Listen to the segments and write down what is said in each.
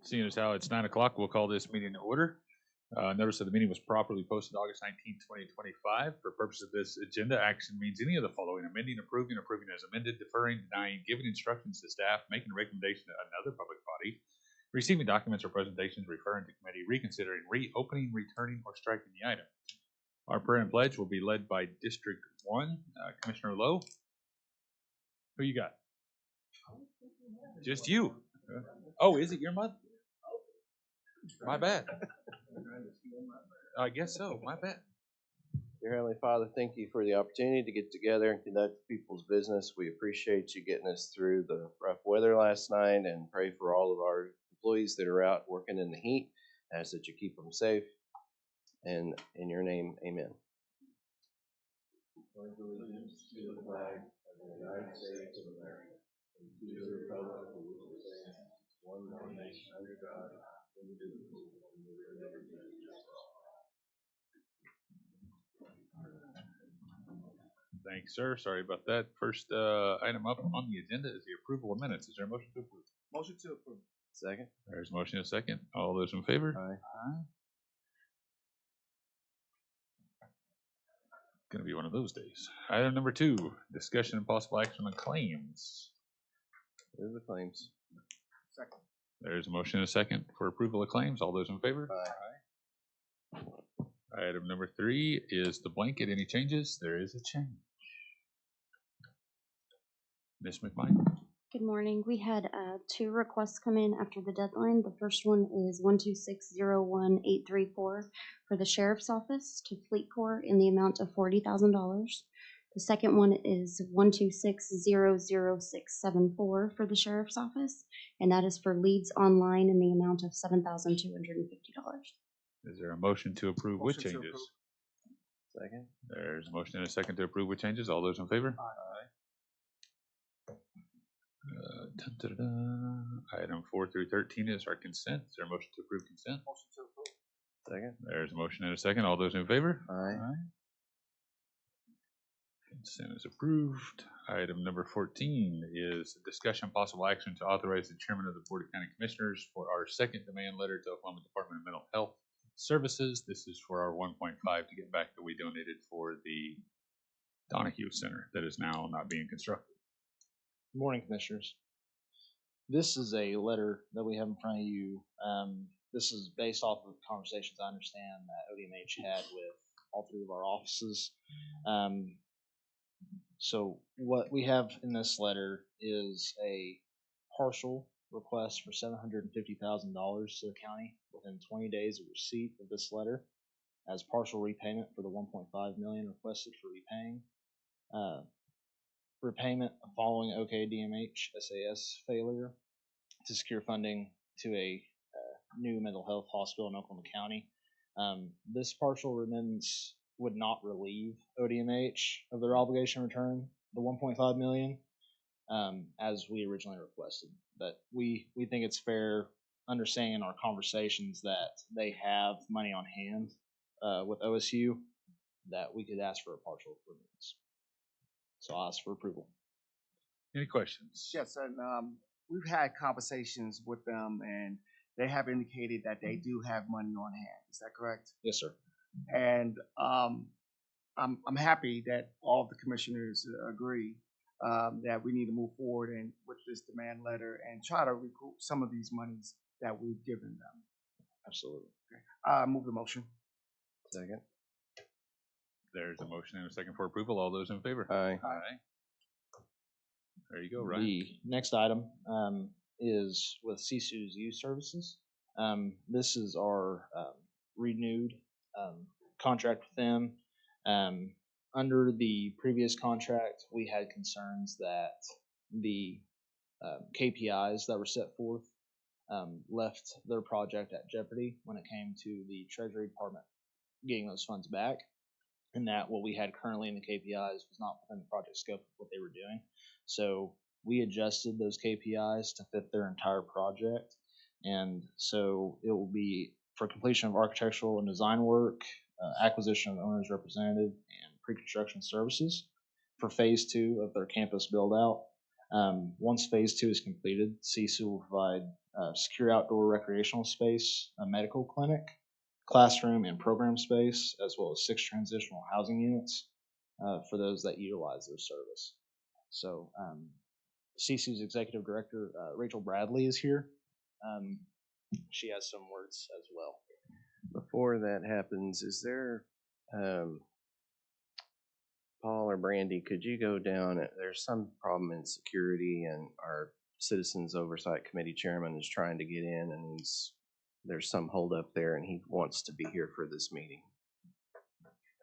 Seeing as how it's 9 o'clock, we'll call this meeting to order. Notice that the meeting was properly posted August 19, 2025. For purpose of this agenda, action means any of the following: amending, approving as amended, deferring, denying, giving instructions to staff, making a recommendation to another public body, receiving documents or presentations, referring to committee, reconsidering, reopening, returning, or striking the item. Our prayer and pledge will be led by District 1, Commissioner Lowe. Who you got? Just you. Oh, is it your month? My bad. I guess so. My bad. Dear Heavenly Father, thank you for the opportunity to get together and conduct people's business. We appreciate you getting us through the rough weather last night, and pray for all of our employees that are out working in the heat. Ask that you keep them safe. And in your name, amen. Pledge allegiance to the flag of the United States of America and to the republic for which it stands, one nation under God, indivisible, with liberty and justice for all. Thanks, sir. Sorry about that. First item up on the agenda is the approval of minutes. Is there a motion to approve? Motion to approve. Second. There's a motion and a second. All those in favor? Aye. Aye. Going to be one of those days. Item number 2, discussion and possible action on claims. There's the claims. Second. There's a motion and a second for approval of claims. All those in favor? Aye. Item number 3 is the blanket. Any changes? There is a change. Ms. McMichael. Good morning. We had 2 requests come in after the deadline. The first one is 126-01834 for the Sheriff's Office to Fleet Corps in the amount of $40,000. The second one is 126-00674 for the Sheriff's Office, and that is for leads online in the amount of $7,250. Is there a motion to approve with changes? Approve. Second. There's a motion and a second to approve with changes. All those in favor? Aye. Item 4 through 13 is our consent. Is there a motion to approve consent? Motion to approve. Second. There's a motion and a second. All those in favor? Aye. Consent is approved. Item number 14 is discussion and possible action to authorize the chairman of the Board of County Commissioners for our second demand letter to Oklahoma Department of Mental Health Services. This is for our 1.5 to get back that we donated for the Donahue Center that is now not being constructed. Good morning, Commissioners. This is a letter that we have in front of you. This is based off of conversations I understand that ODMH had with all 3 of our offices. So what we have in this letter is a partial request for $750,000 to the county within 20 days of receipt of this letter as partial repayment for the $1.5 million requested for repaying. Repayment following ODMHSAS failure to secure funding to a new mental health hospital in Oklahoma County. This partial remittance would not relieve ODMH of their obligation to return the $1.5 million as we originally requested. But we think it's fair, understanding in our conversations that they have money on hand with OSU, that we could ask for a partial remittance. So I'll ask for approval. Any questions? Yes, and we've had conversations with them, and they have indicated that they do have money on hand. Is that correct? Yes, sir. And I'm happy that all of the commissioners agree that we need to move forward and with this demand letter and try to recoup some of these monies that we've given them. Absolutely. Move the motion. Second. There's a motion and a second for approval. All those in favor? Aye. Aye. There you go, Ryan. The next item is with Sisu's youth services. This is our renewed contract with them. Under the previous contract, we had concerns that the KPIs that were set forth left their project at jeopardy when it came to the Treasury Department getting those funds back, and that what we had currently in the KPIs was not within the project scope of what they were doing. So we adjusted those KPIs to fit their entire project, and so it will be for completion of architectural and design work, acquisition of the owner's representative, and pre-construction services for phase 2 of their campus build out. Once phase 2 is completed, Sisu will provide secure outdoor recreational space, a medical clinic, classroom and program space, as well as 6 transitional housing units for those that utilize their service. So Sisu's executive director, Rachel Bradley, is here. She has some words as well. Before that happens, is there, Paul or Brandy, could you go down? There's some problem in security, and our Citizens Oversight Committee chairman is trying to get in, and there's some hold up there, and he wants to be here for this meeting.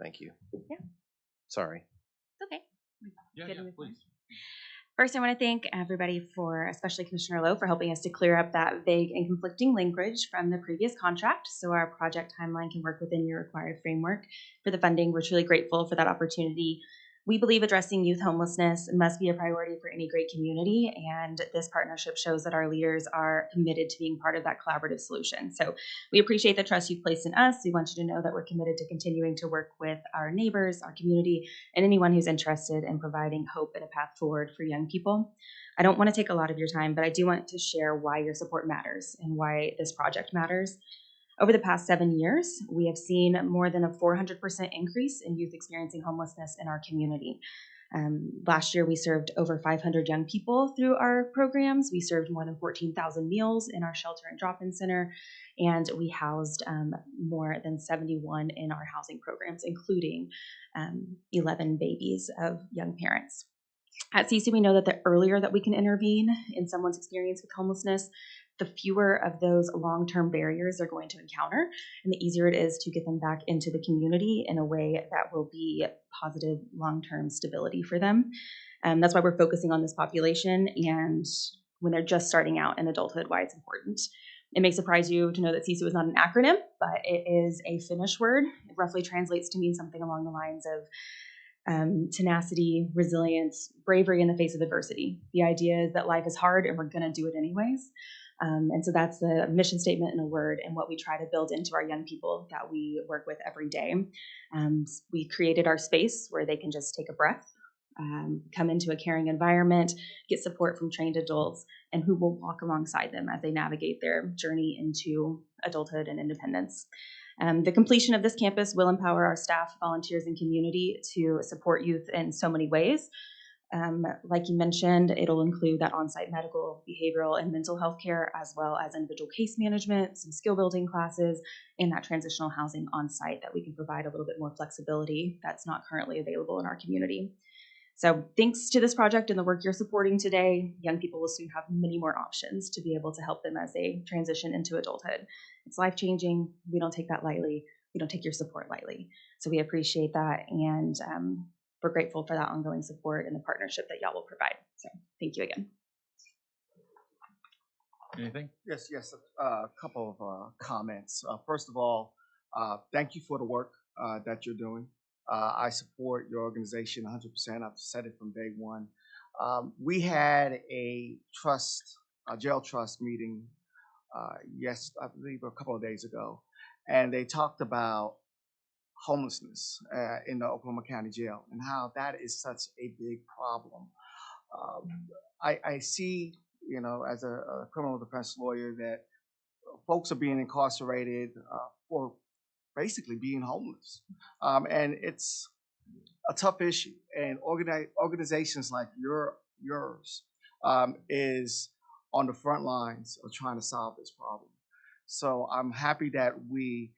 Thank you. Yeah. Sorry. It's okay. Yeah, Good yeah, with please. First, I want to thank everybody for, especially Commissioner Lowe, for helping us to clear up that vague and conflicting language from the previous contract so our project timeline can work within your required framework for the funding. We're truly grateful for that opportunity. We believe addressing youth homelessness must be a priority for any great community, and this partnership shows that our leaders are committed to being part of that collaborative solution. So we appreciate the trust you've placed in us. We want you to know that we're committed to continuing to work with our neighbors, our community, and anyone who's interested in providing hope and a path forward for young people. I don't want to take a lot of your time, but I do want to share why your support matters and why this project matters. Over the past 7 years, we have seen more than a 400% increase in youth experiencing homelessness in our community. Last year, we served over 500 young people through our programs. We served more than 14,000 meals in our shelter and drop-in center, and we housed more than 71 in our housing programs, including 11 babies of young parents. At Sisu, we know that the earlier that we can intervene in someone's experience with homelessness, the fewer of those long-term barriers they're going to encounter, and the easier it is to get them back into the community in a way that will be positive long-term stability for them. That's why we're focusing on this population, and when they're just starting out in adulthood, why it's important. It may surprise you to know that Sisu is not an acronym, but it is a Finnish word. It roughly translates to mean something along the lines of tenacity, resilience, bravery in the face of adversity. The idea is that life is hard and we're going to do it anyways. And so that's the mission statement in a word and what we try to build into our young people that we work with every day. We created our space where they can just take a breath, come into a caring environment, get support from trained adults, and who will walk alongside them as they navigate their journey into adulthood and independence. The completion of this campus will empower our staff, volunteers, and community to support youth in so many ways. Like you mentioned, it'll include that on-site medical, behavioral, and mental health care, as well as individual case management, some skill building classes, and that transitional housing on-site that we can provide a little bit more flexibility that's not currently available in our community. So thanks to this project and the work you're supporting today, young people will soon have many more options to be able to help them as they transition into adulthood. It's life-changing. We don't take that lightly. We don't take your support lightly. So we appreciate that, and we're grateful for that ongoing support and the partnership that y'all will provide. So thank you again. Anything? Yes, a couple of comments. First of all, thank you for the work that you're doing. I support your organization 100%. I've said it from day one. We had a jail trust meeting, I believe a couple of days ago, and they talked about homelessness in the Oklahoma County Jail and how that is such a big problem. I see, as a criminal defense lawyer, that folks are being incarcerated for basically being homeless. And it's a tough issue. And organizations like yours is on the front lines of trying to solve this problem. So I'm happy that we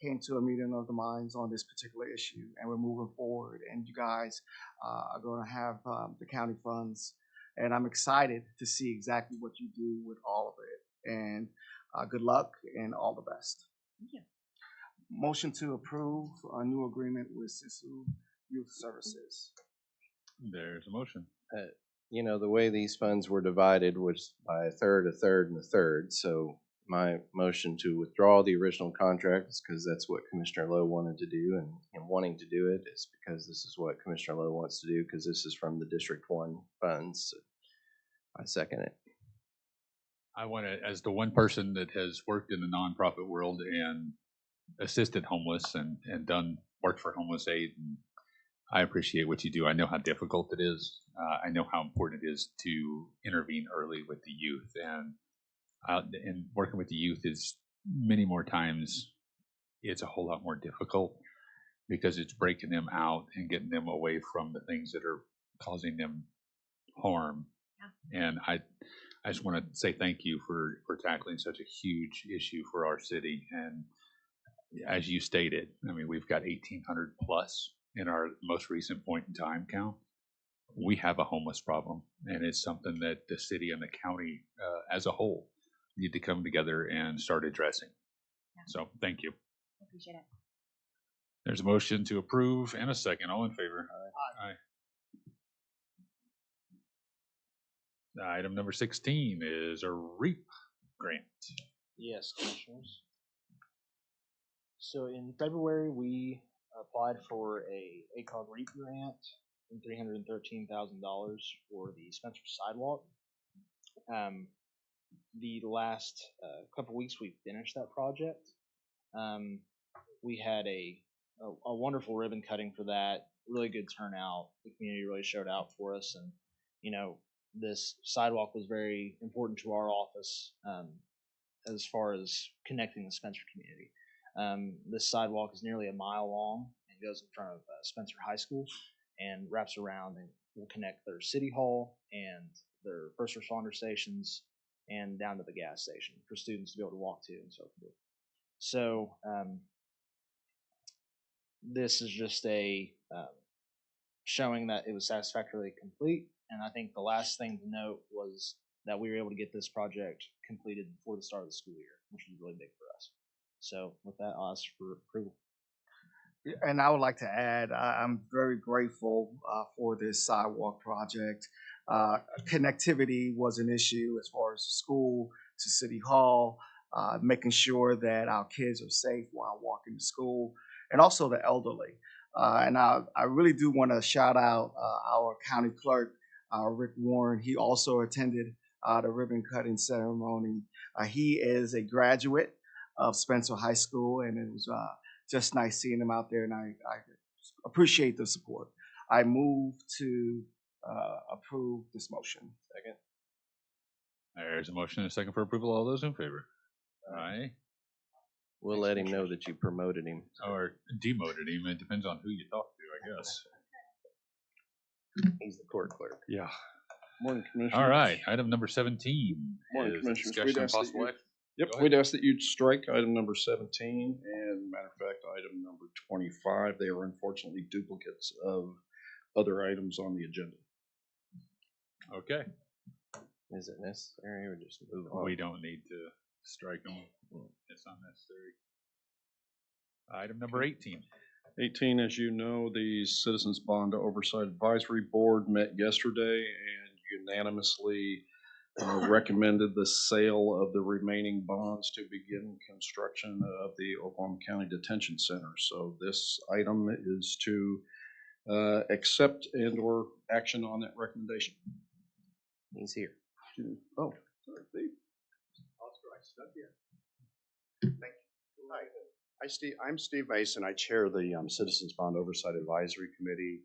came to a meeting of the minds on this particular issue, and we're moving forward. And you guys are going to have the county funds, and I'm excited to see exactly what you do with all of it. And good luck and all the best. Thank you. Motion to approve a new agreement with Sisu Youth Services. There's a motion. The way these funds were divided was by a third, and a third. So my motion to withdraw the original contract is because that's what Commissioner Lowe wanted to do, and him wanting to do it is because this is what Commissioner Lowe wants to do, because this is from the District 1 funds. So I second it. I want to, as the one person that has worked in the nonprofit world and assisted homeless and done work for Homeless Aid and I appreciate what you do. I know how difficult it is. I know how important it is to intervene early with the youth, and working with the youth is many more times it's a whole lot more difficult because it's breaking them out and getting them away from the things that are causing them harm. Yeah. And I just want to say thank you for tackling such a huge issue for our city. And as you stated, I mean, we've got 1,800 plus in our most recent point in time count. We have a homeless problem, and it's something that the city and the county as a whole need to come together and start addressing. Yeah. So thank you. I appreciate it. There's a motion to approve and a second. All in favor? Aye. Aye. Item number 16 is a REAP grant. Yes, Commissioners. So in February, we applied for a ACOG REAP grant and $313,000 for the Spencer sidewalk. The last couple weeks, we finished that project. We had a wonderful ribbon cutting for that. Really good turnout. The community really showed out for us, and you know, this sidewalk was very important to our office as far as connecting the Spencer community. This sidewalk is nearly a mile long and goes in front of Spencer High School and wraps around and will connect their city hall and their first responder stations and down to the gas station for students to be able to walk to and so forth. So this is just a showing that it was satisfactorily complete. And I think the last thing to note was that we were able to get this project completed before the start of the school year, which is really big for us. So with that, I'll ask for approval. And I would like to add, I'm very grateful for this sidewalk project. Connectivity was an issue as far as the school to City Hall, making sure that our kids are safe while walking to school, and also the elderly. And I really do want to shout out our county clerk, Rick Warren. He also attended the ribbon cutting ceremony. He is a graduate of Spencer High School, and it was just nice seeing him out there, and I appreciate the support. I move to approve this motion. Second. There's a motion and a second for approval. All those in favor? Aye. We'll let him know that you promoted him. Or demoted him. It depends on who you talk to, I guess. He's the court clerk. Yeah. Morning, Commissioners. All right. Item number 17 Morning, is Commissioners. discussion and possible action. Yep, we'd ask that you'd strike item number 17 and, matter of fact, item number 25. They are unfortunately duplicates of other items on the agenda. Okay. Is it necessary or just move on? We don't need to strike them. It's not necessary. Item number 18. 18, as you know, the Citizens Bond Oversight Advisory Board met yesterday and unanimously recommended the sale of the remaining bonds to begin construction of the Oklahoma County Detention Center. So this item is to accept and or action on that recommendation. He's here. Oh, sorry, Steve. Thank you. Hi, I'm Steve Mason. I chair the Citizens Bond Oversight Advisory Committee.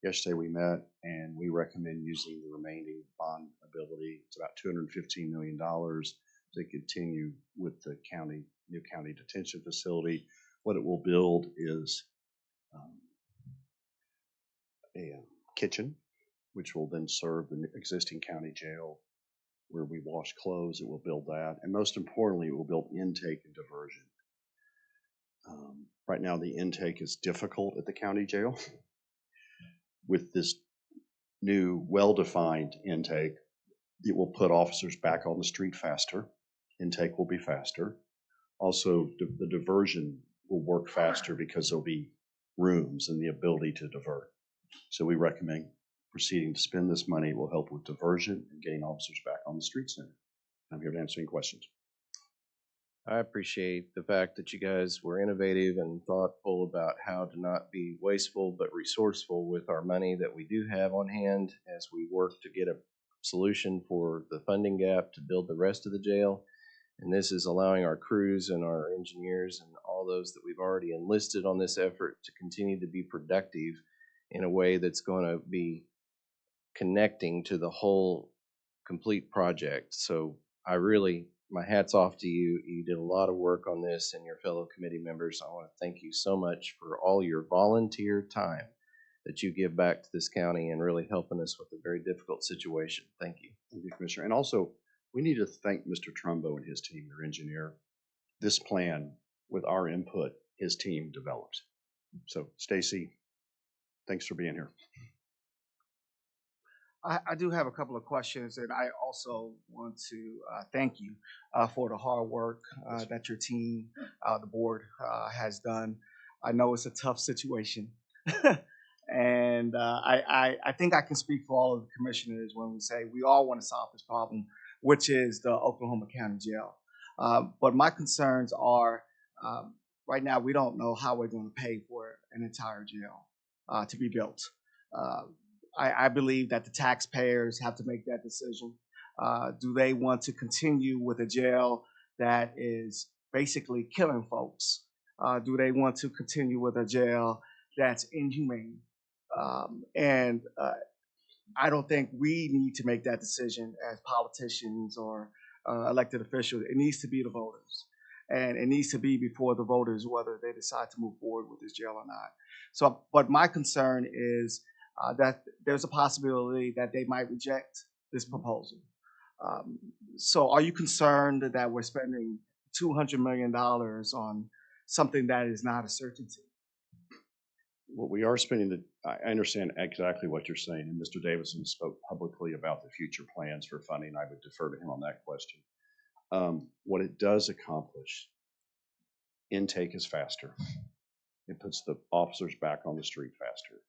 Yesterday we met and we recommend using the remaining bond ability. It's about $215 million to continue with the new county detention facility. What it will build is a kitchen, which will then serve the existing county jail where we wash clothes. It will build that. And most importantly, it will build intake and diversion. Right now, the intake is difficult at the county jail. With this new well-defined intake, it will put officers back on the street faster. Intake will be faster. Also, the diversion will work faster because there'll be rooms and the ability to divert. So we recommend proceeding to spend this money. It will help with diversion and getting officers back on the street center. I'm here to answer any questions. I appreciate the fact that you guys were innovative and thoughtful about how to not be wasteful but resourceful with our money that we do have on hand as we work to get a solution for the funding gap to build the rest of the jail. And this is allowing our crews and our engineers and all those that we've already enlisted on this effort to continue to be productive in a way that's going to be connecting to the whole complete project. So I really, my hat's off to you. You did a lot of work on this, and your fellow committee members. I want to thank you so much for all your volunteer time that you give back to this county and really helping us with a very difficult situation. Thank you. Thank you, Commissioner. And also, we need to thank Mr. Trumbo and his team, your engineer. This plan, with our input, his team developed. So, Stacy, thanks for being here. I do have a couple of questions, and I also want to thank you for the hard work that your team, the board, has done. I know it's a tough situation, and I think I can speak for all of the commissioners when we say we all want to solve this problem, which is the Oklahoma County Jail. But my concerns are, right now we don't know how we're going to pay for an entire jail to be built. I believe that the taxpayers have to make that decision. Do they want to continue with a jail that is basically killing folks? Do they want to continue with a jail that's inhumane? I don't think we need to make that decision as politicians or elected officials. It needs to be the voters. And it needs to be before the voters whether they decide to move forward with this jail or not. So, but my concern is that there's a possibility that they might reject this proposal. So are you concerned that we're spending $200 million on something that is not a certainty? What we are spending, I understand exactly what you're saying, and Mr. Davison spoke publicly about the future plans for funding. I would defer to him on that question. What it does accomplish, intake is faster. It puts the officers back on the street faster.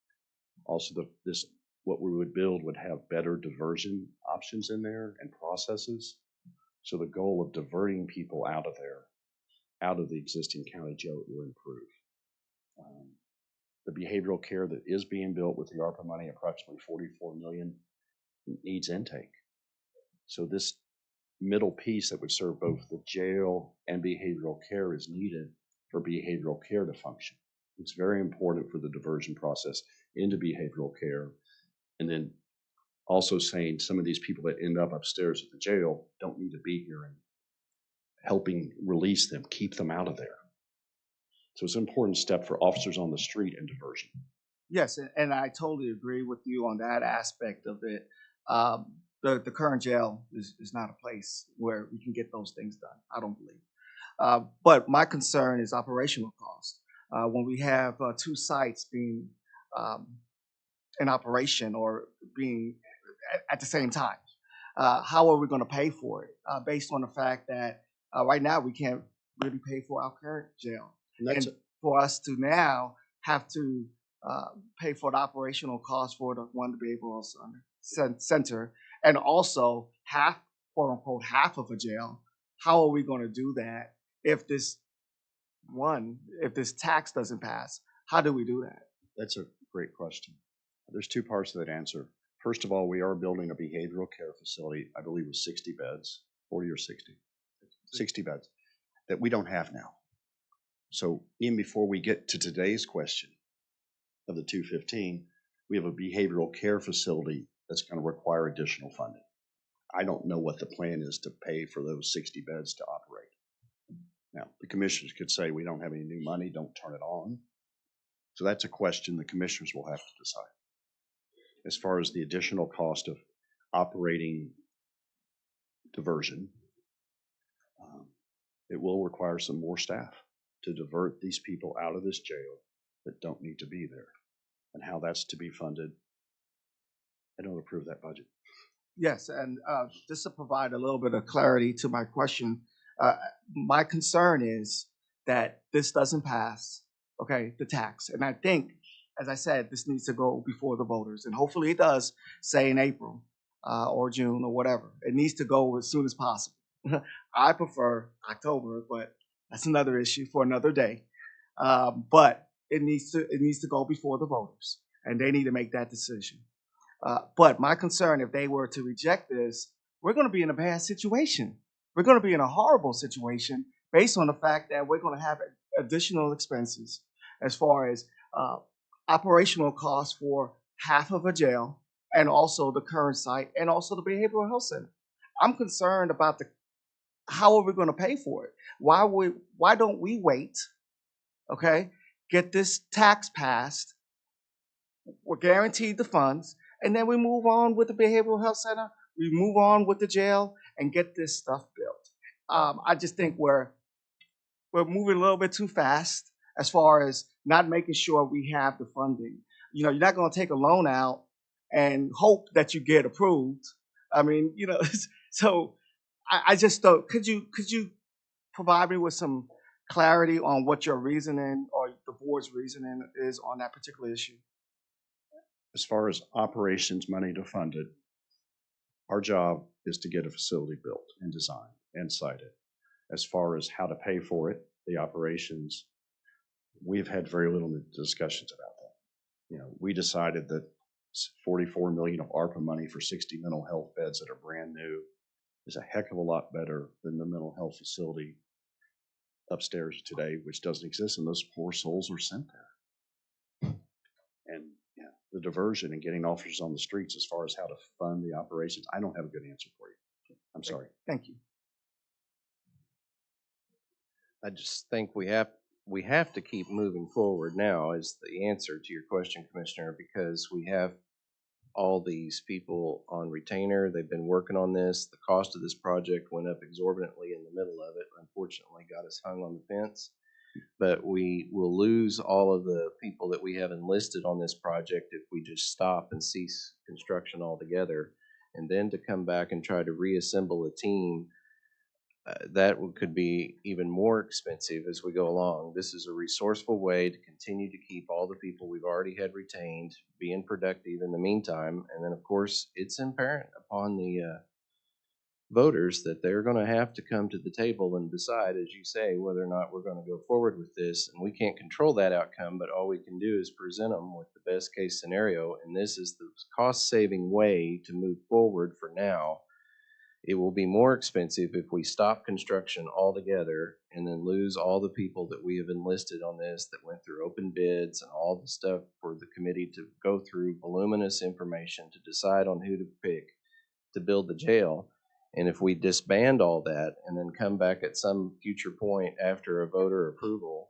Also, what we would build would have better diversion options in there and processes. So the goal of diverting people out of there, out of the existing county jail, will improve. The behavioral care that is being built with the ARPA money, approximately $44 million, needs intake. So this middle piece that would serve both the jail and behavioral care is needed for behavioral care to function. It's very important for the diversion process into behavioral care. And then also saying some of these people that end up upstairs at the jail don't need to be here, and helping release them, keep them out of there. So it's an important step for officers on the street and diversion. Yes, and I totally agree with you on that aspect of it. The current jail is not a place where we can get those things done, I don't believe. But my concern is operational cost. When we have two sites being in operation or being at the same time, how are we going to pay for it? Based on the fact that right now we can't really pay for our current jail. And for us to now have to pay for the operational cost for the one behavioral center, and also half, quote unquote, half of a jail, how are we going to do that if this tax doesn't pass? How do we do that? That's a great question. There's two parts to that answer. First of all, we are building a behavioral care facility, I believe with 60 beds, 40 or 60, 60 beds, that we don't have now. So even before we get to today's question of the 215, we have a behavioral care facility that's going to require additional funding. I don't know what the plan is to pay for those 60 beds to operate. Now, the commissioners could say, we don't have any new money, don't turn it on. So that's a question the commissioners will have to decide. As far as the additional cost of operating diversion, it will require some more staff to divert these people out of this jail that don't need to be there. And how that's to be funded, I don't approve that budget. Yes, and just to provide a little bit of clarity to my question, my concern is that this doesn't pass, okay, the tax. And I think, as I said, this needs to go before the voters. And hopefully it does, say in April or June or whatever. It needs to go as soon as possible. I prefer October, but that's another issue for another day. But it needs to go before the voters, and they need to make that decision. But my concern, if they were to reject this, we're going to be in a bad situation. We're going to be in a horrible situation based on the fact that we're going to have additional expenses as far as operational costs for half of a jail and also the current site and also the behavioral health center. I'm concerned about how are we going to pay for it? Why don't we wait? Okay, get this tax passed. We're guaranteed the funds, and then we move on with the behavioral health center. We move on with the jail and get this stuff built. I just think we're moving a little bit too fast as far as not making sure we have the funding. You know, you're not going to take a loan out and hope that you get approved. I mean, you know, so I just don't. Could you provide me with some clarity on what your reasoning or the board's reasoning is on that particular issue? As far as operations money to fund it, our job is to get a facility built and designed and sited. As far as how to pay for it, the operations, we've had very little discussions about that. You know, we decided that $44 million of ARPA money for 60 mental health beds that are brand new is a heck of a lot better than the mental health facility upstairs today, which doesn't exist, and those poor souls were sent there. And yeah, the diversion and getting officers on the streets as far as how to fund the operations, I don't have a good answer for you. I'm sorry. Thank you. I just think we have to keep moving forward now is the answer to your question, Commissioner, because we have all these people on retainer. They've been working on this. The cost of this project went up exorbitantly in the middle of it. Unfortunately, got us hung on the fence. But we will lose all of the people that we have enlisted on this project if we just stop and cease construction altogether. And then to come back and try to reassemble a team, could be even more expensive as we go along. This is a resourceful way to continue to keep all the people we've already had retained being productive in the meantime. And then, of course, it's apparent upon the voters that they're going to have to come to the table and decide, as you say, whether or not we're going to go forward with this. And we can't control that outcome, but all we can do is present them with the best case scenario. And this is the cost-saving way to move forward for now. It will be more expensive if we stop construction altogether and then lose all the people that we have enlisted on this that went through open bids and all the stuff for the committee to go through voluminous information to decide on who to pick to build the jail. And if we disband all that and then come back at some future point after a voter approval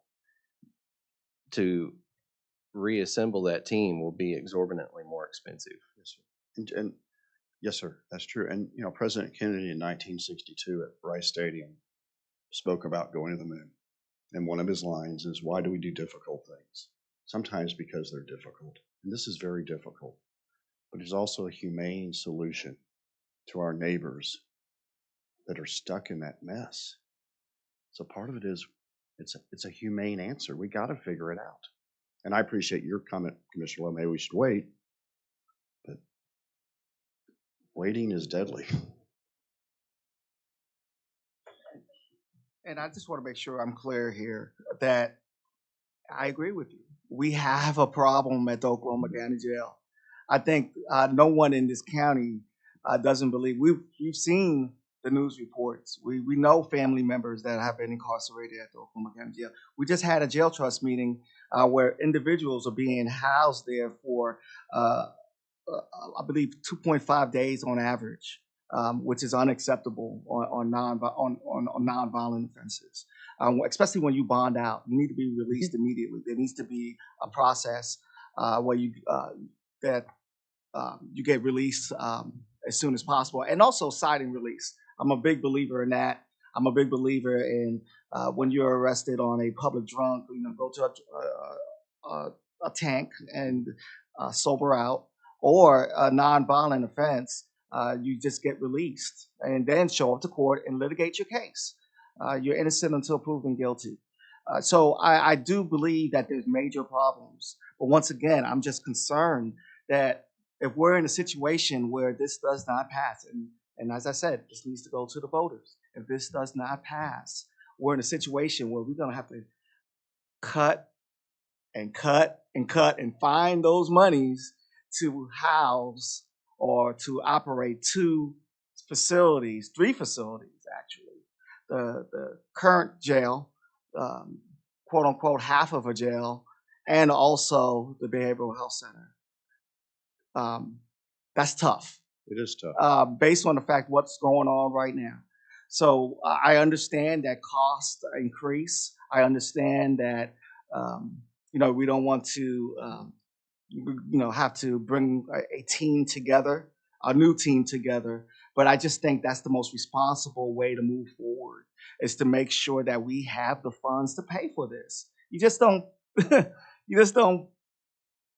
to reassemble that team will be exorbitantly more expensive. Yes, sir. And yes, sir, that's true. And, you know, President Kennedy in 1962 at Rice Stadium spoke about going to the moon. And one of his lines is, why do we do difficult things? Sometimes because they're difficult. And this is very difficult. But it's also a humane solution to our neighbors that are stuck in that mess. So part of it is, it's a humane answer. We got to figure it out. And I appreciate your comment, Commissioner Lowe, maybe we should wait. But waiting is deadly. And I just want to make sure I'm clear here that I agree with you. We have a problem at the Oklahoma County Jail. I think no one in this county doesn't believe. We've seen the news reports. We know family members that have been incarcerated at the Oklahoma County Jail. We just had a jail trust meeting where individuals are being housed there for I believe 2.5 days on average, which is unacceptable on nonviolent offenses. Especially when you bond out, you need to be released immediately. There needs to be a process where you get released as soon as possible, and also citing release. I'm a big believer in that. I'm a big believer in when you're arrested on a public drunk, go to a tank and sober out. Or a nonviolent offense, you just get released and then show up to court and litigate your case. You're innocent until proven guilty. So I do believe that there's major problems. But once again, I'm just concerned that if we're in a situation where this does not pass, and as I said, this needs to go to the voters. If this does not pass, we're in a situation where we're going to have to cut and find those monies to house or to operate three facilities actually. The current jail, quote unquote, half of a jail, and also the behavioral health center. That's tough. It is tough. Based on the fact what's going on right now. So I understand that costs increase. I understand that we don't want to have to bring a team together, a new team together. But I just think that's the most responsible way to move forward, is to make sure that we have the funds to pay for this. You just don't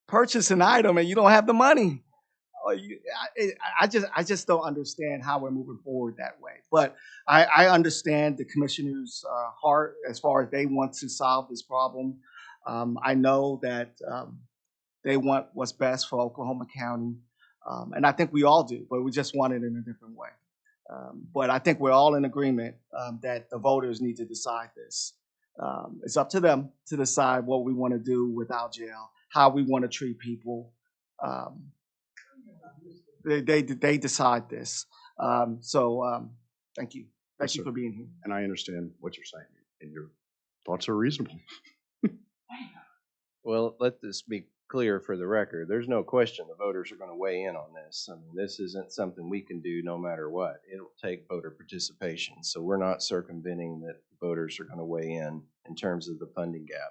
purchase an item and you don't have the money. I just don't understand how we're moving forward that way. But I understand the commissioner's heart as far as they want to solve this problem. I know that they want what's best for Oklahoma County, and I think we all do, but we just want it in a different way. But I think we're all in agreement that the voters need to decide this. It's up to them to decide what we want to do with our jail, how we want to treat people. They decide this. Thank you. Thank you for being here. And I understand what you're saying, and your thoughts are reasonable. Well, let this be clear for the record. There's no question the voters are going to weigh in on this. I mean, this isn't something we can do no matter what. It'll take voter participation. So we're not circumventing that voters are going to weigh in terms of the funding gap.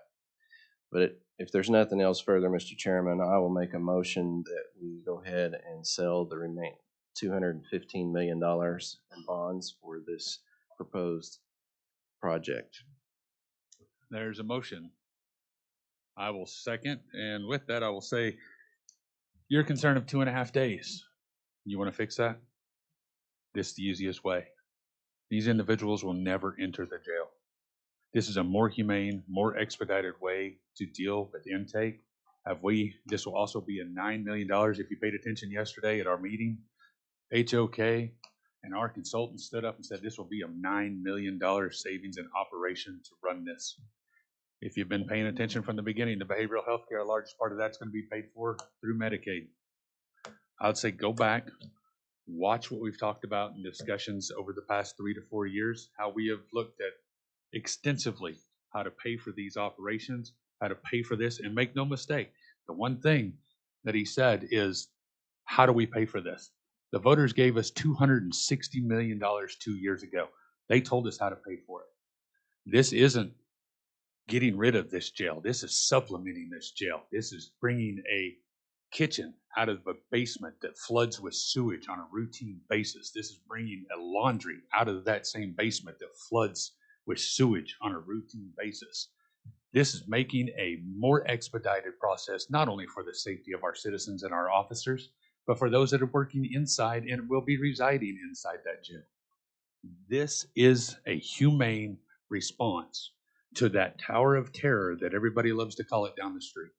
But if there's nothing else further, Mr. Chairman, I will make a motion that we go ahead and sell the remaining $215 million in bonds for this proposed project. There's a motion. I will second, and with that, I will say, your concern of 2.5 days. You want to fix that? This is the easiest way. These individuals will never enter the jail. This is a more humane, more expedited way to deal with intake. This will also be a $9 million. If you paid attention yesterday at our meeting, HOK and our consultant stood up and said this will be a $9 million savings in operation to run this. If you've been paying attention from the beginning, the behavioral health care, a large part of that's going to be paid for through Medicaid. I would say go back, watch what we've talked about in discussions over the past 3 to 4 years, how we have looked at extensively how to pay for these operations, how to pay for this, and make no mistake, the one thing that he said is, how do we pay for this? The voters gave us $260 million 2 years ago. They told us how to pay for it. This isn't getting rid of this jail. This is supplementing this jail. This is bringing a kitchen out of a basement that floods with sewage on a routine basis. This is bringing a laundry out of that same basement that floods with sewage on a routine basis. This is making a more expedited process, not only for the safety of our citizens and our officers, but for those that are working inside and will be residing inside that jail. This is a humane response to that tower of terror that everybody loves to call it down the street.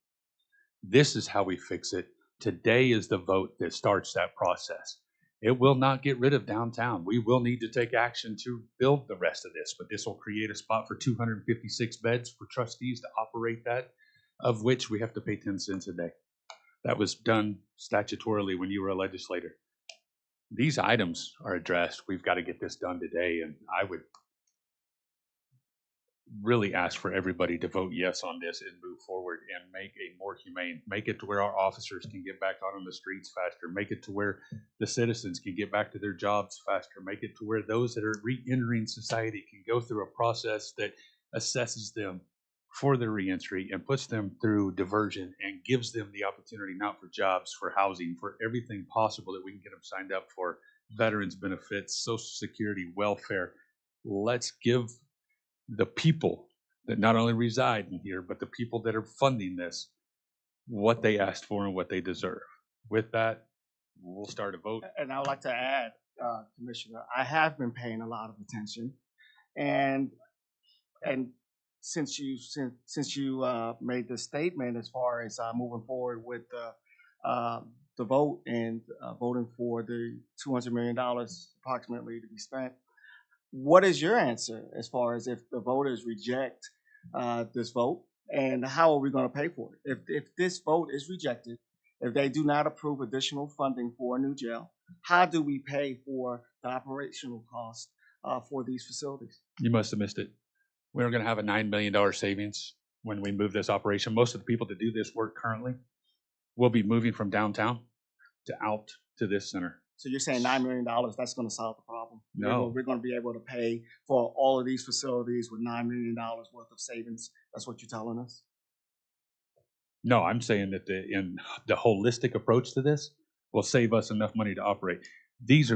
This is how we fix it. Today is the vote that starts that process. It will not get rid of downtown. We will need to take action to build the rest of this, but this will create a spot for 256 beds for trustees to operate that, of which we have to pay 10 cents a day. That was done statutorily when you were a legislator. These items are addressed. We've got to get this done today, and I would really ask for everybody to vote yes on this and move forward and make a more humane, make it to where our officers can get back out on the streets faster, make it to where the citizens can get back to their jobs faster, make it to where those that are re-entering society can go through a process that assesses them for their reentry and puts them through diversion and gives them the opportunity, not for jobs, for housing, for everything possible that we can get them signed up for, veterans benefits, Social Security, welfare. Let's give the people that not only reside in here, but the people that are funding this, what they asked for and what they deserve. With that, we'll start a vote. And I would like to add, Commissioner, I have been paying a lot of attention, and since you made the statement as far as moving forward with the vote and voting for the $200 million approximately to be spent, what is your answer as far as if the voters reject this vote, and how are we going to pay for it? If this vote is rejected, if they do not approve additional funding for a new jail, how do we pay for the operational costs for these facilities? You must have missed it. We're going to have a $9 million savings when we move this operation. Most of the people that do this work currently will be moving from downtown to out to this center. So you're saying $9 million, that's gonna solve the problem? No. We're gonna be able to pay for all of these facilities with $9 million worth of savings. That's what you're telling us? No, I'm saying that the holistic approach to this will save us enough money to operate. There's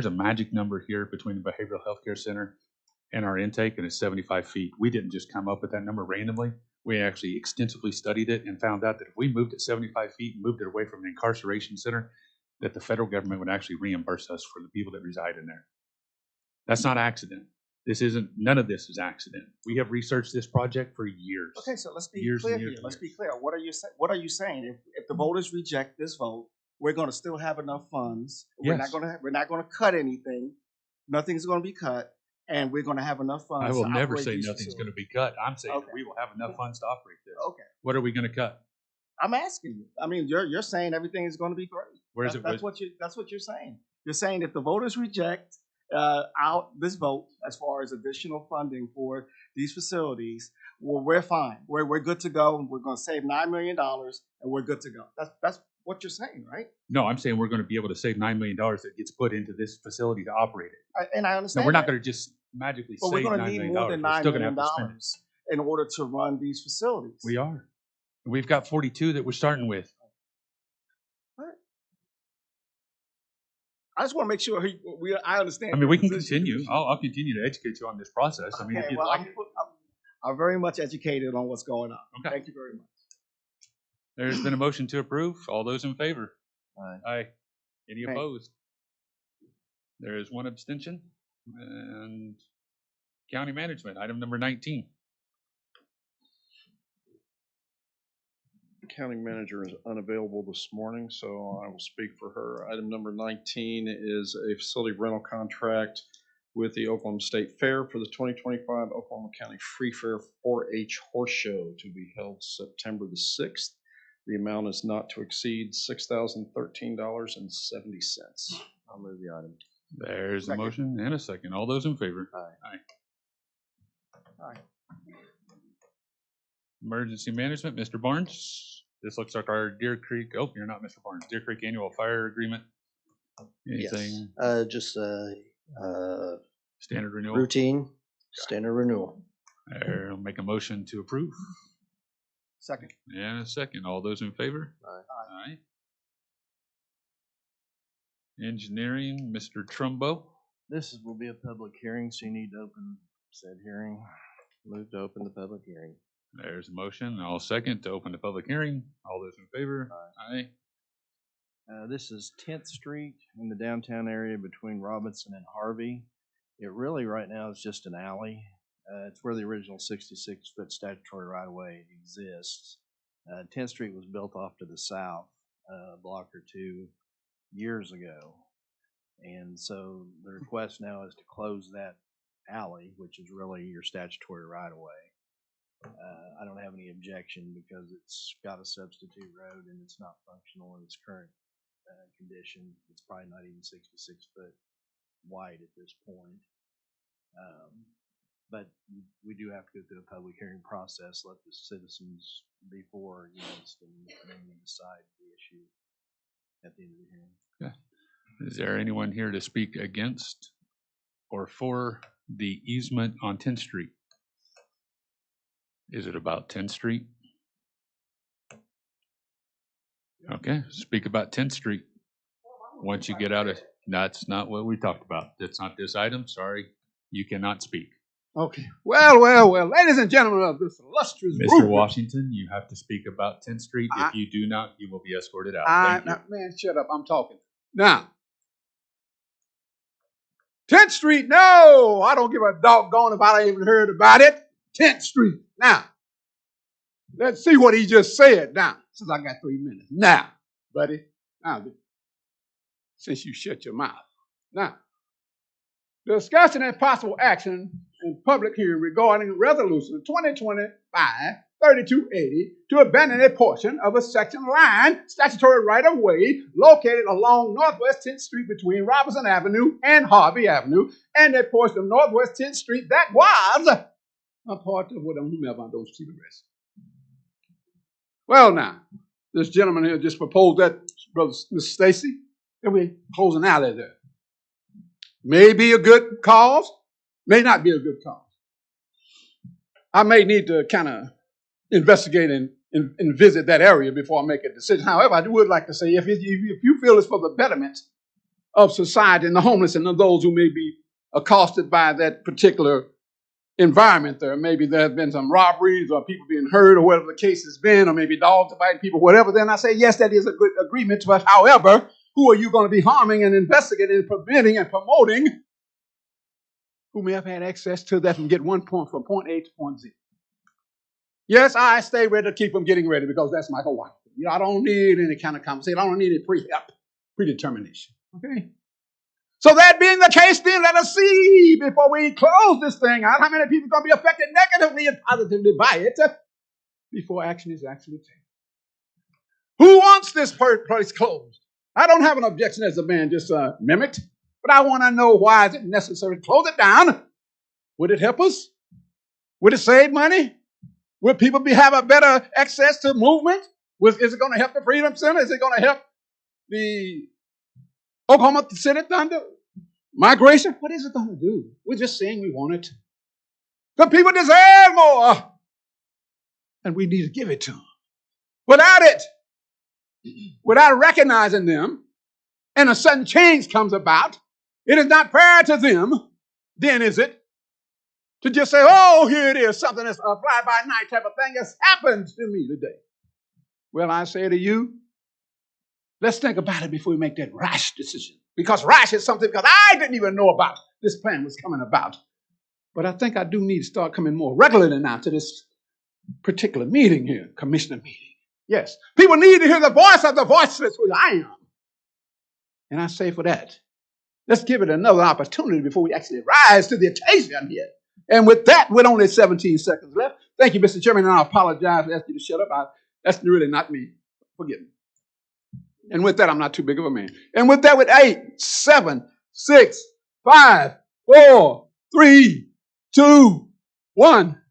a magic number here between the behavioral health care center and our intake, and it's 75 feet. We didn't just come up with that number randomly. We actually extensively studied it and found out that if we moved it 75 feet and moved it away from the incarceration center, that the federal government would actually reimburse us for the people that reside in there. That's not accident. None of this is accident. We have researched this project for years. Okay, so let's be Years clear and here. years and Let's be years. clear. What are you saying? If the voters reject this vote, we're gonna still have enough funds. We're Yes. not gonna cut anything. Nothing's gonna be cut, and we're gonna have enough funds. I will to never operate say these nothing's going to facilities. be cut. I'm saying Okay. that we will have enough funds to operate this. Okay, What are we going to cut? I'm asking you. I mean, you're saying everything is gonna be great. Where's That's it? what you're saying. You're saying if the voters reject out this vote as far as additional funding for these facilities, well, we're fine. We're good to go. We're going to save $9 million, and we're good to go. That's what you're saying, right? No, I'm saying we're going to be able to save $9 million that gets put into this facility to operate it. And I understand. No, we're not that. going to just magically But save we're going $9 to need million. more than We're $9 still going to million have to spend it. in order to run these facilities. We are. We've got 42 that we're starting with. I just want to make sure I understand. I mean, we can your position. continue. I'll continue to educate you on this process. I mean, if Okay, you'd well, like. I'm very much educated on what's going on. Okay. Thank you very much. There's been a motion to approve. All those in favor? Aye. Aye. Any Aye. opposed? There is one abstention. And county management, item number 19. County manager is unavailable this morning, so I will speak for her. Item number 19 is a facility rental contract with the Oklahoma State Fair for the 2025 Oklahoma County Free Fair 4-H Horse Show to be held September the 6th. The amount is not to exceed $6,013.70. I'll move the item. There's a Second. motion and a second. All those in favor? Aye. Aye. Emergency management, Mr. Barnes. This looks like our Deer Creek, oh, you're not Mr. Barnes, Deer Creek Annual Fire Agreement. Anything, Just standard renewal? routine, standard renewal. I'll make a motion to approve. Second. And a second. All those in favor? Aye. Aye. Engineering, Mr. Trumbo. This will be a public hearing, so you need to open said hearing. Move to open the public hearing. There's a motion. I'll second to open the public hearing. All those in favor? Aye. This is 10th Street in the downtown area between Robinson and Harvey. It really right now is just an alley. It's where the original 66-foot statutory right-of-way exists. 10th Street was built off to the south a block or two years ago. And so the request now is to close that alley, which is really your statutory right-of-way. I don't have any objection because it's got a substitute road and it's not functional in its current condition. It's probably not even 66 foot wide at this point. But we do have to go through a public hearing process, let the citizens be for or against, and then we decide the issue at the end of the hearing. Okay. Is there anyone here to speak against or for the easement on 10th Street? Is it about 10th Street? Okay, speak about 10th Street. Once you get out of, that's not what we talked about. That's not this item. Sorry, you cannot speak. Okay. Well, ladies and gentlemen of this illustrious Mr. group. Washington, you have to speak about 10th Street. If you do not, you will be escorted out. Thank you. Now, man, shut up. I'm talking. Now, 10th Street, no, I don't give a doggone if I even heard about it. 10th Street. Now, let's see what he just said now, since I got 3 minutes. Now, buddy, now, since you shut your mouth. Now, discussion and possible action in public hearing regarding resolution 2025-3280 to abandon a portion of a section line statutory right-of-way located along Northwest 10th Street between Robinson Avenue and Harvey Avenue, and a portion of Northwest 10th Street that was a part of whomever I don't see the rest. Well, now, this gentleman here just proposed that, Brother Mr. Stacy, that we close an alley there. May be a good cause, may not be a good cause. I may need to kind of investigate and visit that area before I make a decision. However, I would like to say, if you feel it's for the betterment of society and the homeless and of those who may be accosted by that particular environment there, maybe there have been some robberies or people being hurt or whatever the case has been, or maybe dogs biting people, whatever, then I say, yes, that is a good agreement. But however, who are you going to be harming and investigating and preventing and promoting who may have had access to that and get 1 point from point A to point Z? Yes, I stay ready to keep them getting ready because that's Michael White. You know, I don't need any kind of conversation. I don't need any predetermination. Okay? So that being the case, then let us see before we close this thing out how many people are going to be affected negatively and positively by it before action is actually taken. Who wants this place closed? I don't have an objection as a man just mimicked, but I want to know why is it necessary to close it down? Would it help us? Would it save money? Will people have a better access to movement? Is it going to help the Freedom Center? Is it going to help the Oklahoma City Thunder migration? What is it going to do? We're just saying we want it. The people deserve more, and we need to give it to them. Without it, without recognizing them, and a sudden change comes about, it is not fair to them, then is it, to just say, oh, here it is, something that's a fly-by-night type of thing has happened to me today. Well, I say to you, let's think about it before we make that rash decision. Because rash is something because I didn't even know about this plan was coming about. But I think I do need to start coming more regularly now to this particular meeting here, commissioner meeting. Yes, people need to hear the voice of the voiceless, which I am. And I say for that, let's give it another opportunity before we actually rise to the occasion here. And with that, with only 17 seconds left, thank you, Mr. Chairman, and I apologize for asking you to shut up. That's really not me. Forgive me. And with that, I'm not too big of a man. And with that, with 8, 7, 6, 5, 4, 3, 2, 1.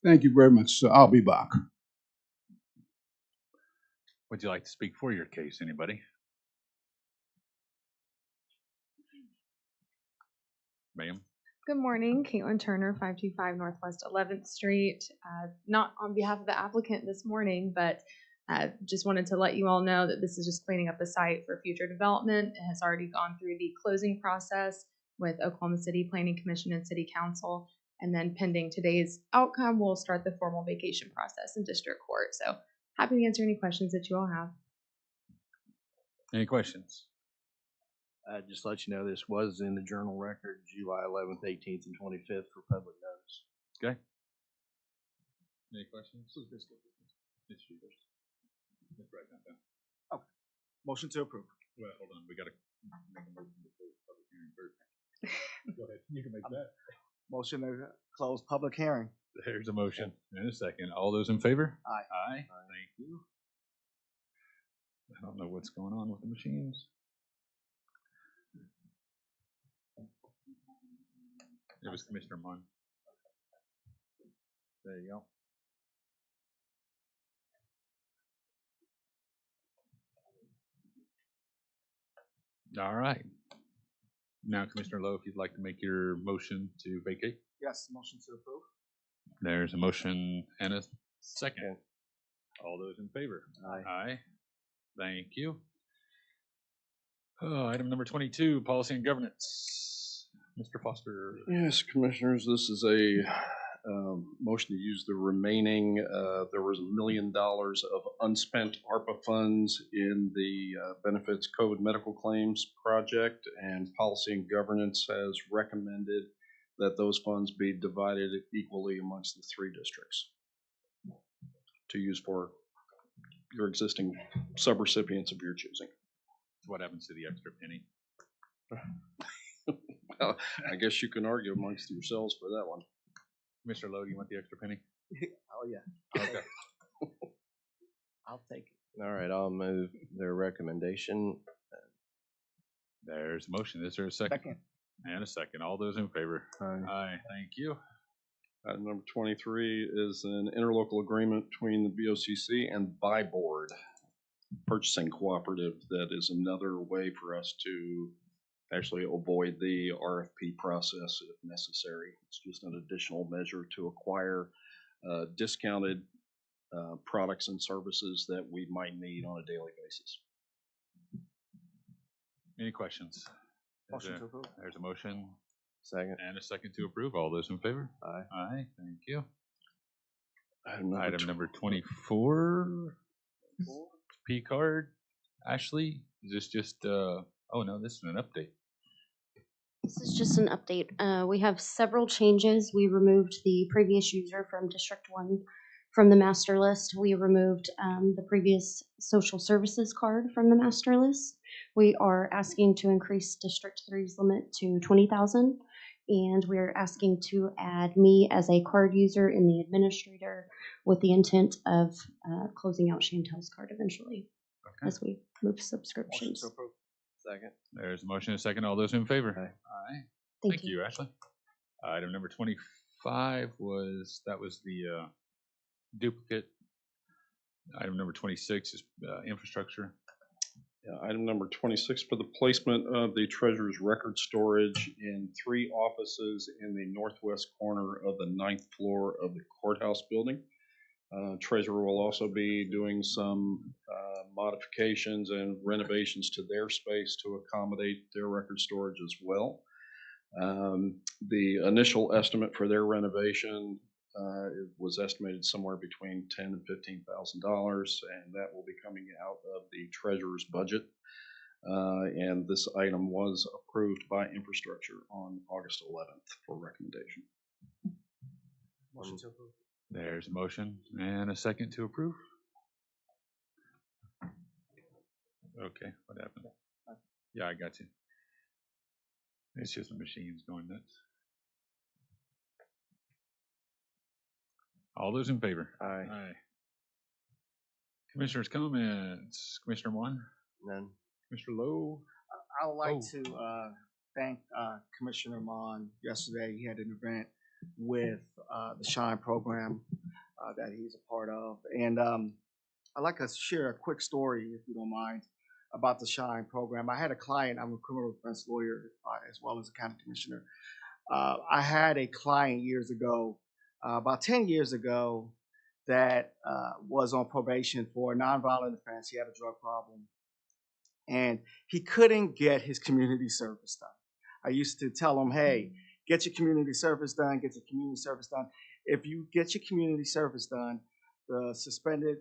Thank you very much, sir. I'll be back. Would you like to speak for your case, anybody? Ma'am? Good morning, Caitlin Turner, 525 Northwest 11th Street. Not on behalf of the applicant this morning, but just wanted to let you all know that this is just cleaning up the site for future development. It has already gone through the closing process with Oklahoma City Planning Commission and City Council, and then pending today's outcome, we'll start the formal vacation process in district court. So happy to answer any questions that you all have. Any questions? Just let you know this was in the Journal Record, July 11th, 18th, and 25th for public notice. Okay. Any questions? Okay. Motion to approve. Well, hold on. We got to make a motion to close the public hearing first. Go ahead. You can make that. Motion to close public hearing. There's a motion. In a second. All those in favor? Aye. Aye. Thank you. I don't know what's going on with the machines. It was Commissioner Munn. There you go. All right. Now, Commissioner Lowe, if you'd like to make your motion to vacate. Yes, motion to approve. There's a motion and a second. All those in favor? Aye. Aye. Thank you. Item number 22, policy and governance. Mr. Foster. Yes, Commissioners, this is a motion to use the remaining, there was $1 million of unspent ARPA funds in the benefits COVID medical claims project, and policy and governance has recommended that those funds be divided equally amongst the 3 districts to use for your existing subrecipients of your choosing. What happens to the extra penny? Well, I guess you can argue amongst yourselves for that one. Mr. Lowe, do you want the extra penny? Oh, yeah. Okay. I'll take it. All right, I'll move their recommendation. There's a motion. Is there a second? Second. And a second. All those in favor? Aye. Aye. Thank you. Item number 23 is an interlocal agreement between the BOCC and Buy Board Purchasing Cooperative. That is another way for us to actually avoid the RFP process if necessary. It's just an additional measure to acquire discounted products and services that we might need on a daily basis. Any questions? Motion to approve. There's a motion Second. and a second to approve. All those in favor? Aye. Aye, thank you. Item Number 24, P card. Ashley, is this just, oh no, this is an update. This is just an update. We have several changes. We removed the previous user from District 1 from the master list. We removed the previous social services card from the master list. We are asking to increase District 3's limit to 20,000, and we're asking to add me as a card user in the administrator with the intent of closing out Chantel's card eventually as we move subscriptions. Second. There's a motion and a second. All those in favor? Aye. Aye. Thank you, Ashley. Item number 25 was the duplicate. Item number 26 is infrastructure. Item number 26 for the placement of the treasurer's record storage in 3 offices in the northwest corner of the 9th floor of the courthouse building. Treasurer will also be doing some modifications and renovations to their space to accommodate their record storage as well. The initial estimate for their renovation was estimated somewhere between $10,000 and $15,000, and that will be coming out of the treasurer's budget. And this item was approved by infrastructure on August 11th for recommendation. Motion to approve. There's a motion and a second to approve. Okay, what happened? Yeah, I got you. It's just the machine's going nuts. All those in favor? Aye. Aye. Commissioners' comments. Commissioner Juan? None. Commissioner Lowe? I would like to thank Commissioner Mon. Yesterday, he had an event with the SHINE program that he's a part of. And I'd like to share a quick story, if you don't mind, about the SHINE program. I had a client, I'm a criminal defense lawyer as well as a county commissioner. I had a client years ago, about 10 years ago, that was on probation for a nonviolent offense. He had a drug problem. And he couldn't get his community service done. I used to tell him, hey, get your community service done, get your community service done. If you get your community service done, the suspended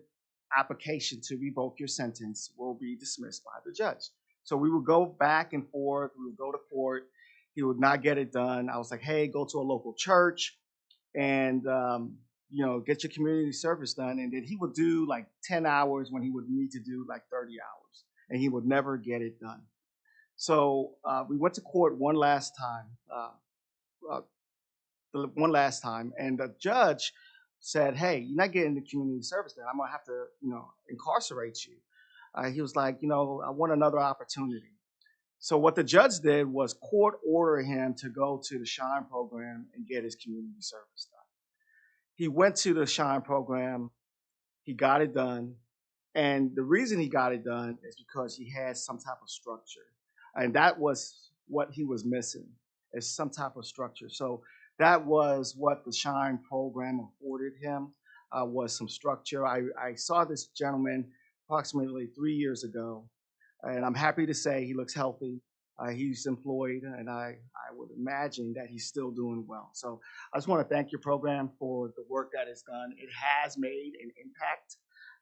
application to revoke your sentence will be dismissed by the judge. So we would go back and forth, we would go to court, he would not get it done. I was like, hey, go to a local church and get your community service done. And then he would do like 10 hours when he would need to do like 30 hours, and he would never get it done. So we went to court one last time, and the judge said, hey, you're not getting the community service done. I'm going to have to, incarcerate you. He was like, I want another opportunity. So what the judge did was court order him to go to the SHINE program and get his community service done. He went to the SHINE program, he got it done, and the reason he got it done is because he had some type of structure. And that was what he was missing, is some type of structure. So that was what the SHINE program afforded him, was some structure. I saw this gentleman approximately 3 years ago, and I'm happy to say he looks healthy. He's employed, and I would imagine that he's still doing well. So I just want to thank your program for the work that it's done. It has made an impact,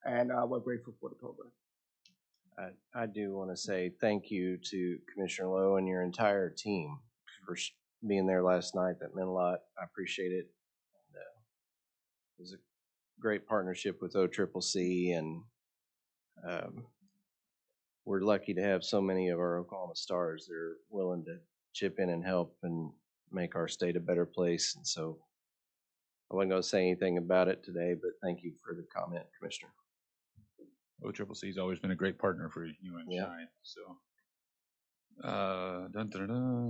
and we're grateful for the program. I do want to say thank you to Commissioner Lowe and your entire team for being there last night. That meant a lot. I appreciate it. And, it was a great partnership with OCCC, and we're lucky to have so many of our Oklahoma stars that are willing to chip in and help and make our state a better place. And so I wasn't going to say anything about it today, but thank you for the comment, Commissioner. OCCC's always been a great partner for you and SHINE. So,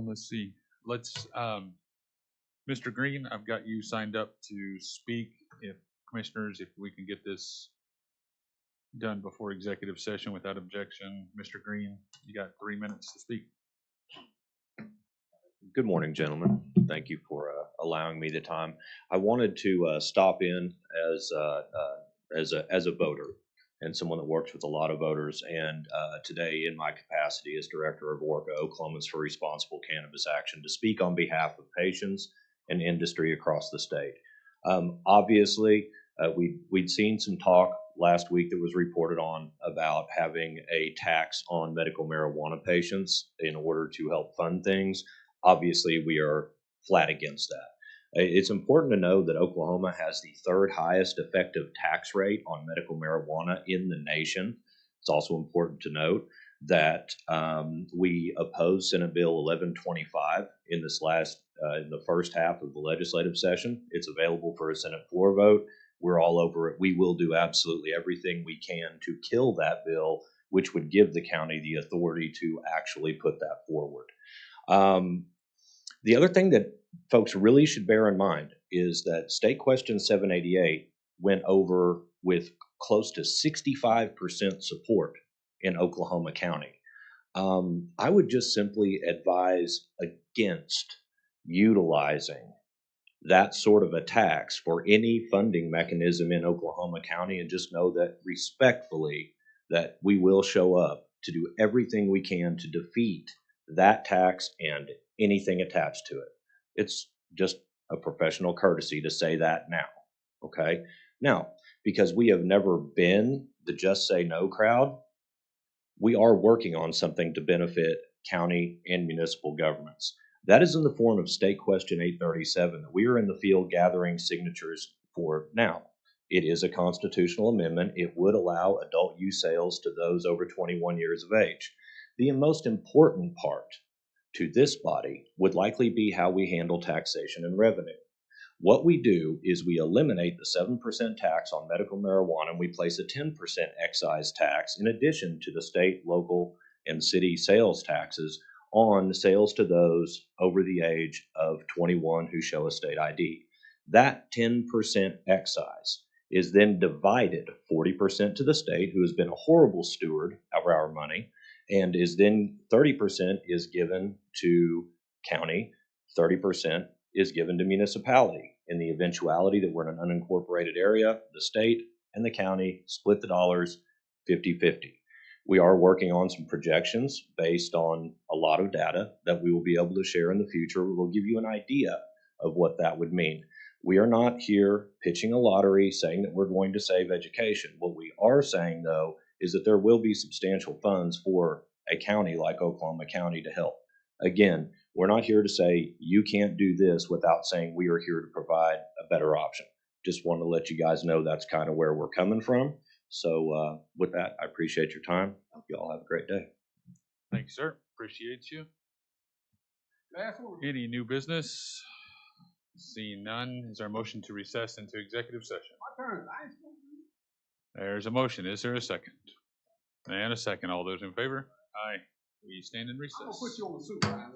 let's see. Let's, Mr. Mr. Green, I've got you signed up to speak. If commissioners, if we can get this done before executive session without objection. Mr. Green, you got 3 minutes to speak. Good morning, gentlemen. Thank you for allowing me the time. I wanted to stop in as a voter and someone that works with a lot of voters, and today in my capacity as director of ORCA, Oklahoma's for Responsible Cannabis Action, to speak on behalf of patients and industry across the state. Obviously, we'd seen some talk last week that was reported on about having a tax on medical marijuana patients in order to help fund things. Obviously, we are flat against that. It's important to know that Oklahoma has the third highest effective tax rate on medical marijuana in the nation. It's also important to note that we opposed Senate Bill 1125 in in the first half of the legislative session. It's available for a Senate floor vote. We're all over it. We will do absolutely everything we can to kill that bill, which would give the county the authority to actually put that forward. The other thing that folks really should bear in mind is that State Question 788 went over with close to 65% support in Oklahoma County. I would just simply advise against utilizing that sort of a tax for any funding mechanism in Oklahoma County, and just know that respectfully that we will show up to do everything we can to defeat that tax and anything attached to it. It's just a professional courtesy to say that now, okay? Now, because we have never been the Just Say No crowd, we are working on something to benefit county and municipal governments. That is in the form of State Question 837 that we are in the field gathering signatures for now. It is a constitutional amendment. It would allow adult use sales to those over 21 years of age. The most important part to this body would likely be how we handle taxation and revenue. What we do is we eliminate the 7% tax on medical marijuana, and we place a 10% excise tax in addition to the state, local, and city sales taxes on sales to those over the age of 21 who show a state ID. That 10% excise is then divided 40% to the state, who has been a horrible steward of our money, and is then 30% is given to county, 30% is given to municipality. In the eventuality that we're in an unincorporated area, the state and the county split the dollars 50-50. We are working on some projections based on a lot of data that we will be able to share in the future. We will give you an idea of what that would mean. We are not here pitching a lottery saying that we're going to save education. What we are saying, though, is that there will be substantial funds for a county like Oklahoma County to help. Again, we're not here to say you can't do this without saying we are here to provide a better option. Just want to let you guys know that's kind of where we're coming from. So with that, I appreciate your time. Hope you all have a great day. Thank you, sir. Appreciate you. Any new business? Seeing none, is there a motion to recess into executive session? There's a motion. Is there a second? And a second. All those in favor? Aye. We stand in recess. I'm gonna put you on the super.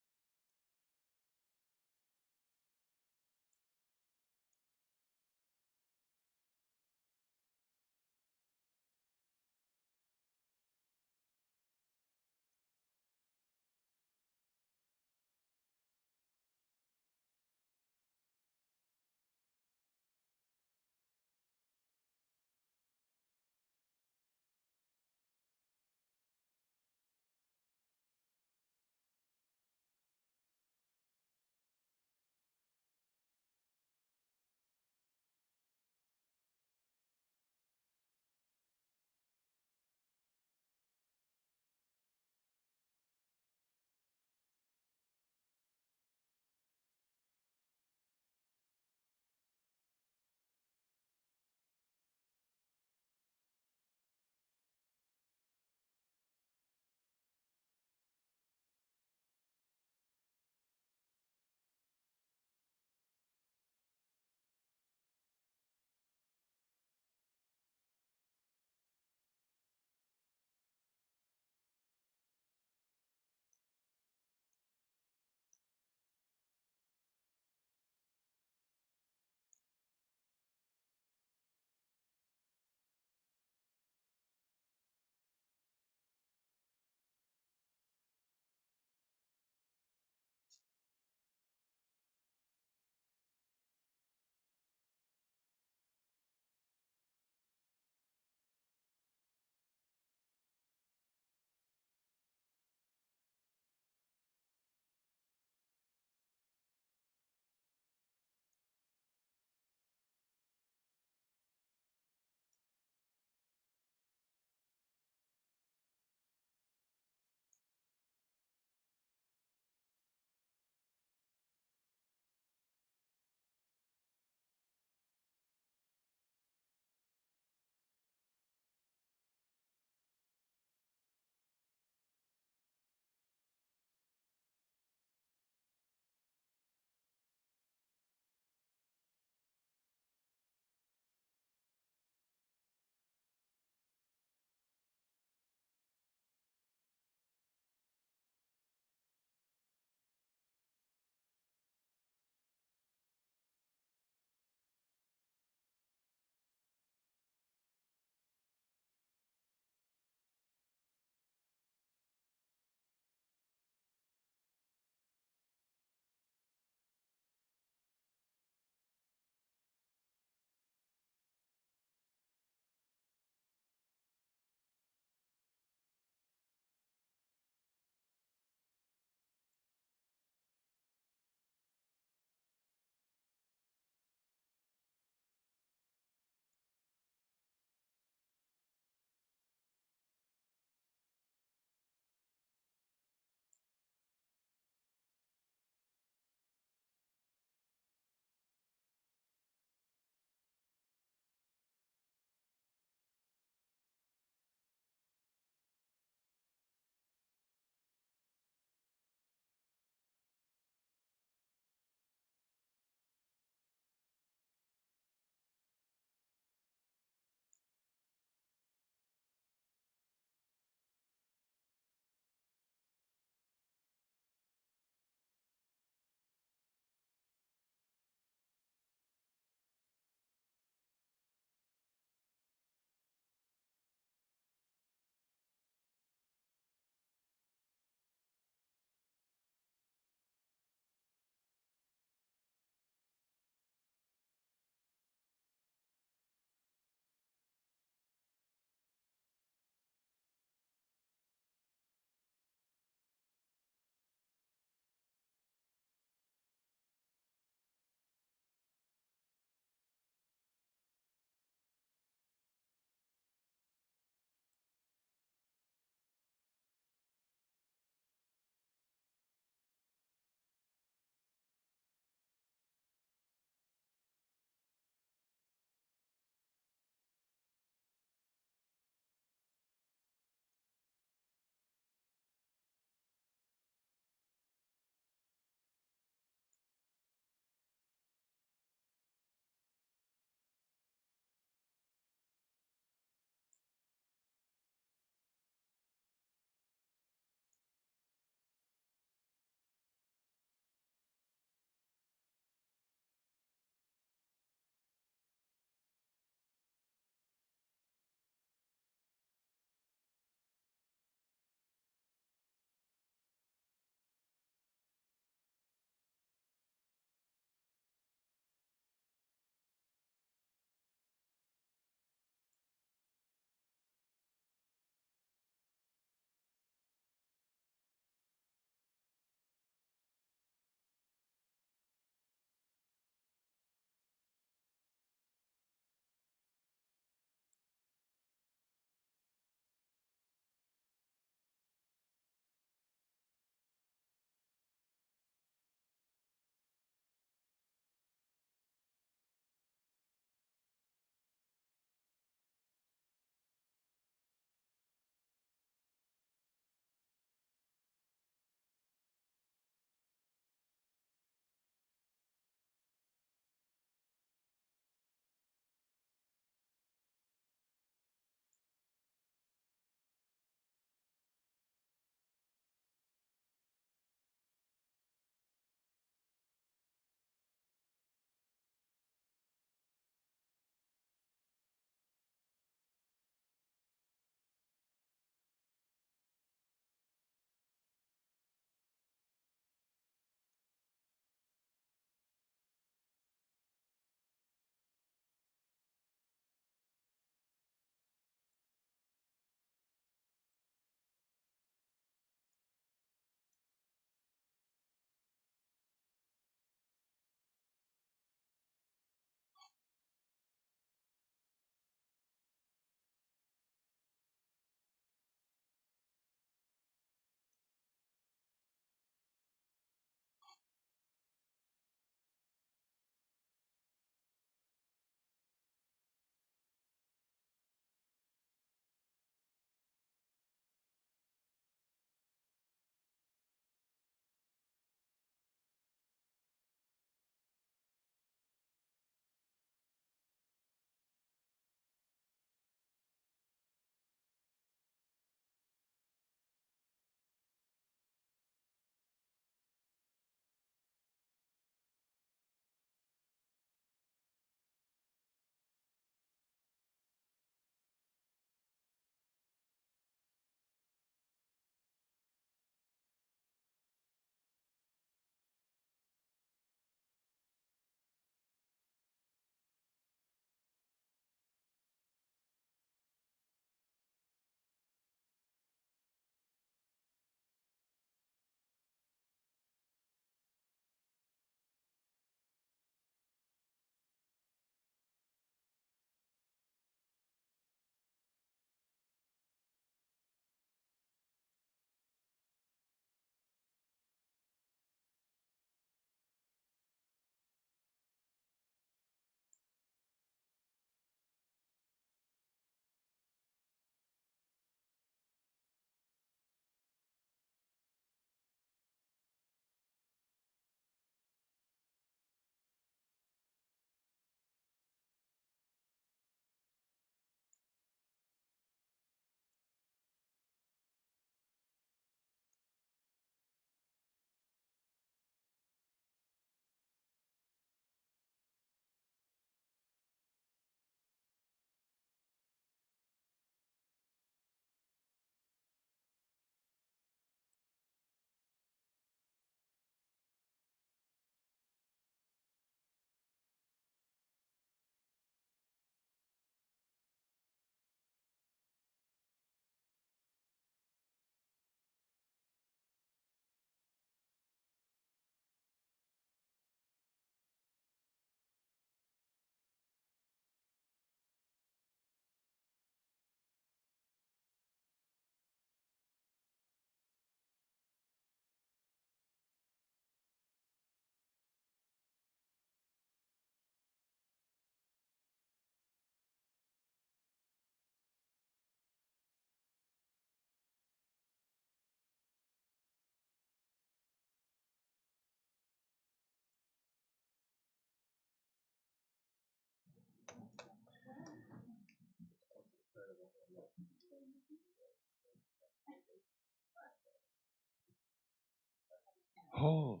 Holy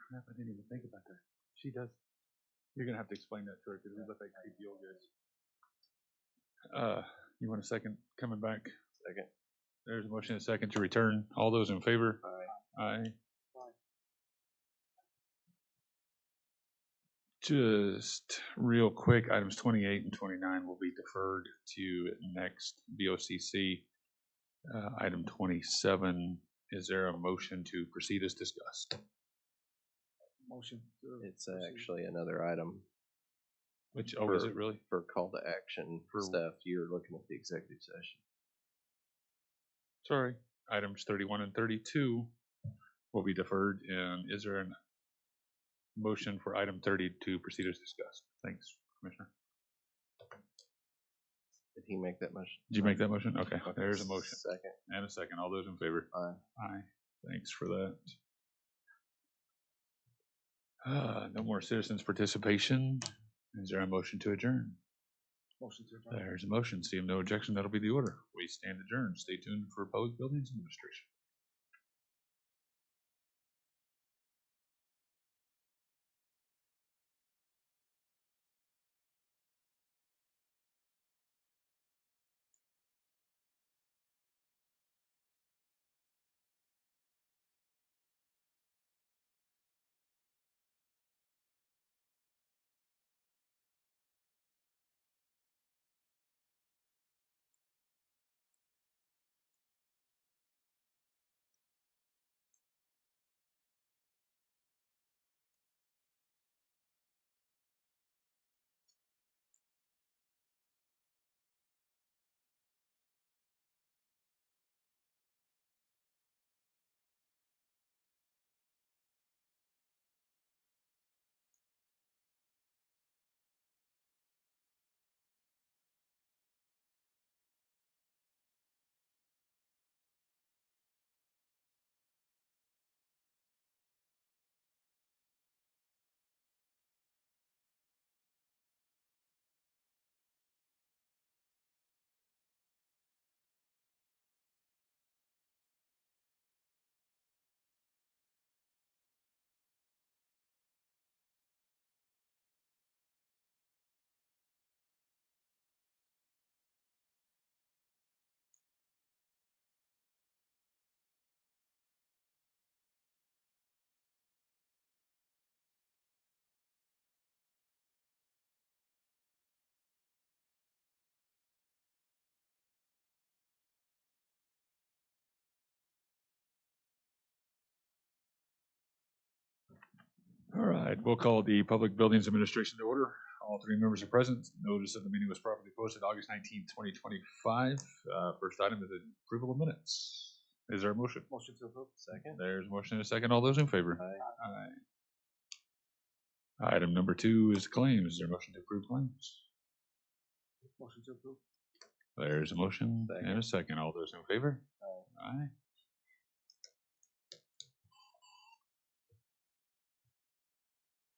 crap, I didn't even think about that. She does. You're gonna have to explain that to her, because we let that keep you guys. You want a second coming back? Second. There's a motion and a second to return. All those in favor? Aye. Aye. Just real quick, items 28 and 29 will be deferred to next BOCC. Item 27, is there a motion to proceed as discussed? Motion. It's actually another item Which, oh, is it really? for call to action For- stuff. You're looking at the executive session. Sorry. Items 31 and 32 will be deferred, and is there a motion for item 30 to proceed as discussed? Thanks, Commissioner. Did he make that motion? Did you make that motion? Okay, there's a motion. Second. And a second. All those in favor? Aye. Aye. Thanks for that. No more citizens' participation. Is there a motion to adjourn? Motion to adjourn. There's a motion. Seeing no objection, that'll be the order. We stand adjourned. Stay tuned for Public Buildings Administration. All right, we'll call the Public Buildings Administration to order. All three members are present. Notice of the meeting was properly posted August 19th, 2025. First item is approval of minutes. Is there a motion? Motion to approve. Second. There's a motion and a second. All those in favor? Aye. Aye. Item number 2 is claims. Is there a motion to approve claims? Motion to approve. There's a motion Second. and a second. All those in favor? Aye.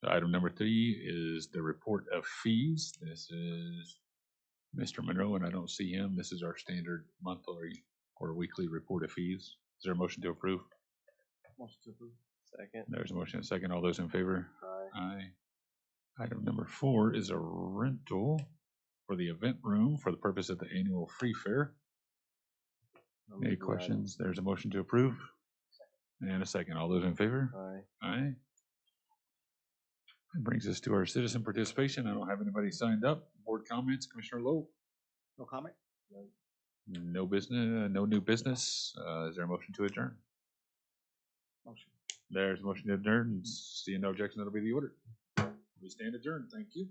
Item number 3 is the report of fees. This is Mr. Monroe, and I don't see him. This is our standard monthly or weekly report of fees. Is there a motion to approve? Motion to approve. Second. There's a motion and a second. All those in favor? Aye. Aye. Item number 4 is a rental for the event room for the purpose of the annual free fair. Any questions? There's a motion to approve. And a second. All those in favor? Aye. Aye. That brings us to our citizen participation. I don't have anybody signed up. Board comments, Commissioner Lowe? No comment? No business, no new business. Is there a motion to adjourn? Motion. There's a motion to adjourn. Seeing no objection, that'll be the order. We stand adjourned. Thank you.